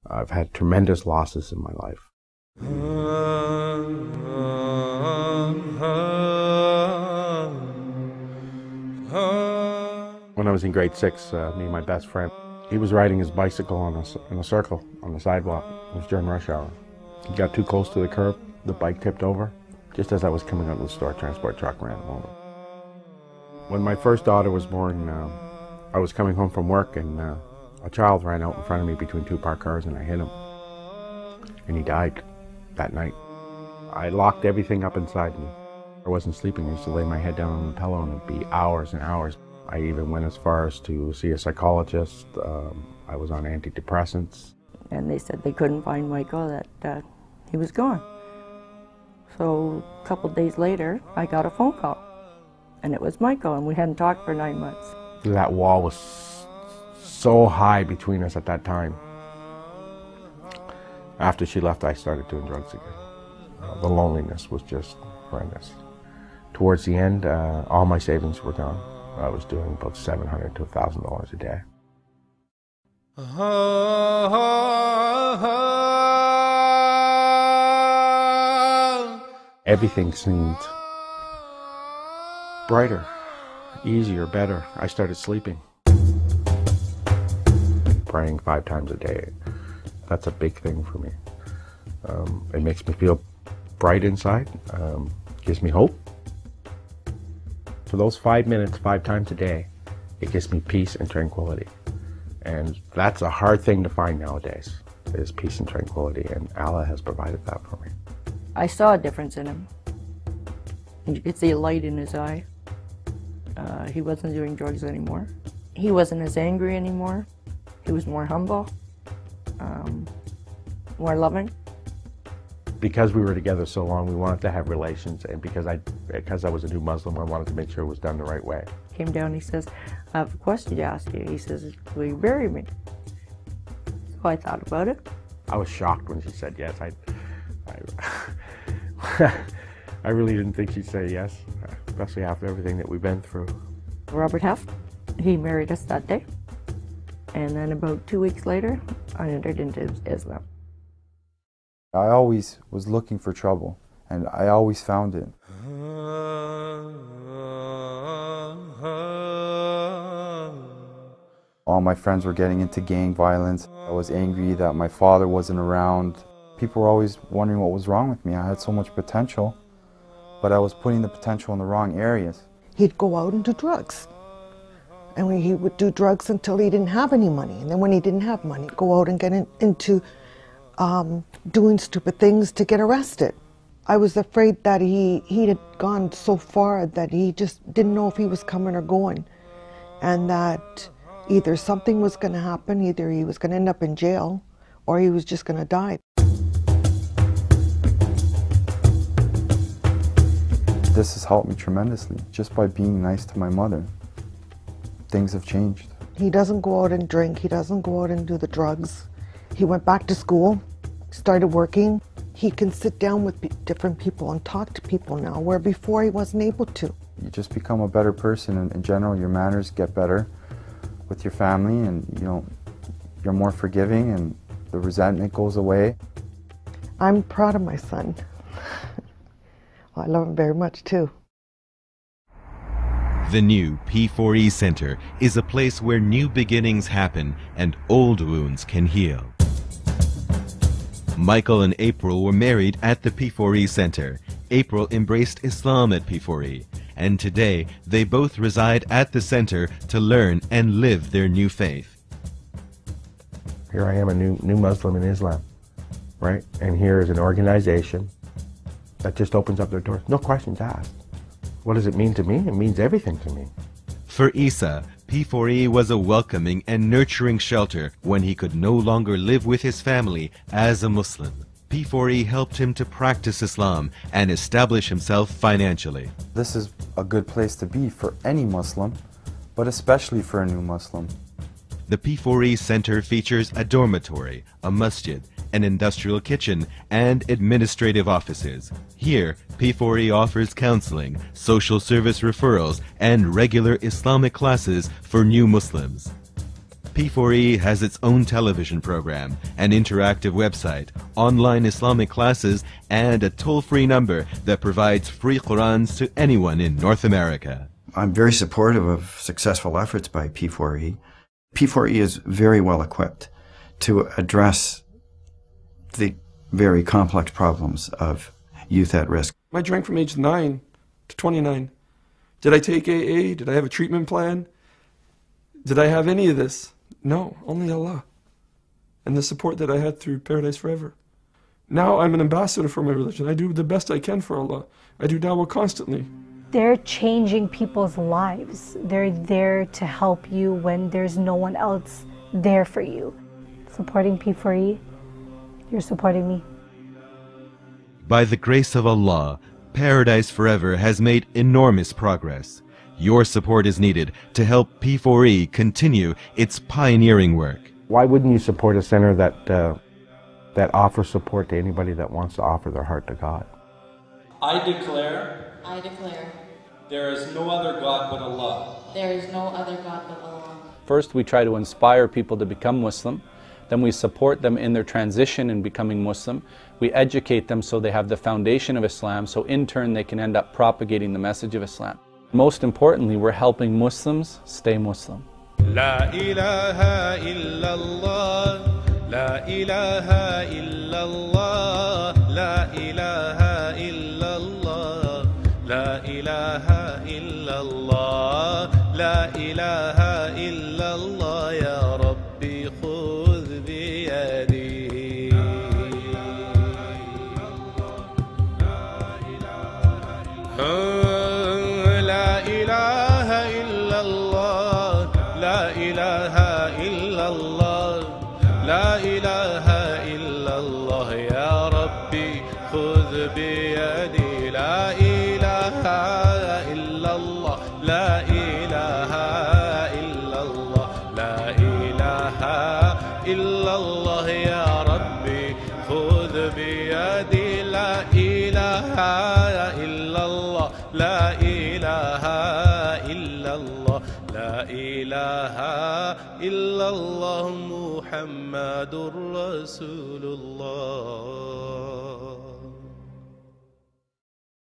I've had tremendous losses in my life. When I was in grade 6, me and my best friend, he was riding his bicycle in a circle on the sidewalk. It was during rush hour. He got too close to the curb, the bike tipped over. Just as I was coming out of the store, transport truck ran him over. When my first daughter was born, I was coming home from work and a child ran out in front of me between two parked cars and I hit him. And he died that night. I locked everything up inside me. I wasn't sleeping. I used to lay my head down on the pillow and it'd be hours and hours. I even went as far as to see a psychologist. I was on antidepressants. And they said they couldn't find Michael, that he was gone. So a couple days later, I got a phone call. And it was Michael, and we hadn't talked for 9 months. That wall was so high between us at that time. After she left, I started doing drugs again. The loneliness was just horrendous. Towards the end, all my savings were gone. I was doing about $700 to $1,000 a day. Everything seemed brighter, easier, better. I started sleeping. Praying 5 times a day, that's a big thing for me. It makes me feel bright inside, gives me hope. For those 5 minutes, 5 times a day, it gives me peace and tranquility. And that's a hard thing to find nowadays, is peace and tranquility, and Allah has provided that for me. I saw a difference in him. You could see a light in his eye. He wasn't doing drugs anymore. He wasn't as angry anymore. He was more humble, more loving. Because we were together so long, we wanted to have relations, and because I was a new Muslim, I wanted to make sure it was done the right way. Came down, he says, I have a question to ask you. He says, will you marry me? So I thought about it. I was shocked when she said yes. I really didn't think she'd say yes, especially after everything that we've been through. Robert Heft, he married us that day. And then about 2 weeks later, I entered into Islam. I always was looking for trouble, and I always found it. All my friends were getting into gang violence. I was angry that my father wasn't around. People were always wondering what was wrong with me. I had so much potential, but I was putting the potential in the wrong areas. He'd go out and do drugs. And he would do drugs until he didn't have any money. And then when he didn't have money, go out and get into doing stupid things to get arrested. I was afraid that he had gone so far that he just didn't know if he was coming or going. And that either something was going to happen, either he was going to end up in jail, or he was just going to die. This has helped me tremendously, just by being nice to my mother. Things have changed. He doesn't go out and drink, he doesn't go out and do the drugs. He went back to school, started working. He can sit down with different people and talk to people now, where before he wasn't able to. You just become a better person, and in general your manners get better with your family, and you're more forgiving, and the resentment goes away. I'm proud of my son. I love him very much too. The new P4E Center is a place where new beginnings happen and old wounds can heal. Michael and April were married at the P4E Center. April embraced Islam at P4E, and today they both reside at the center to learn and live their new faith. Here I am, a new Muslim in Islam, right? And here is an organization that just opens up their doors, no questions asked. What does it mean to me? It means everything to me. For Isa, P4E was a welcoming and nurturing shelter when he could no longer live with his family as a Muslim. P4E helped him to practice Islam and establish himself financially. This is a good place to be for any Muslim, but especially for a new Muslim. The P4E Center features a dormitory, a masjid, an industrial kitchen, and administrative offices. Here, P4E offers counseling, social service referrals, and regular Islamic classes for new Muslims. P4E has its own television program, an interactive website, online Islamic classes, and a toll-free number that provides free Qurans to anyone in North America. I'm very supportive of successful efforts by P4E. P4E is very well equipped to address the very complex problems of youth at risk. I drank from age 9 to 29. Did I take AA? Did I have a treatment plan? Did I have any of this? No, only Allah. And the support that I had through Paradise Forever. Now I'm an ambassador for my religion. I do the best I can for Allah. I do dawah constantly. They're changing people's lives. They're there to help you when there's no one else there for you. Supporting P4E, you're supporting me. By the grace of Allah, Paradise Forever has made enormous progress. Your support is needed to help P4E continue its pioneering work. Why wouldn't you support a center that offers support to anybody that wants to offer their heart to God? I declare there is no other God but Allah. There is no other God but Allah. First, we try to inspire people to become Muslim. Then we support them in their transition in becoming Muslim. We educate them so they have the foundation of Islam, so in turn they can end up propagating the message of Islam. Most importantly, we're helping Muslims stay Muslim. La ilaha illallah, la ilaha illallah, la ilaha illallah, la ilaha illallah, la ilaha illallah, ya Rabbi khudh biyadi. لا إله إلا الله يا ربي خذ بيدي لا إله إلا الله لا إله إلا الله لا إله إلا الله يا ربي خذ بيدي لا إله إلا الله لا إله إلا الله لا إله إلا الله محمد رسول الله.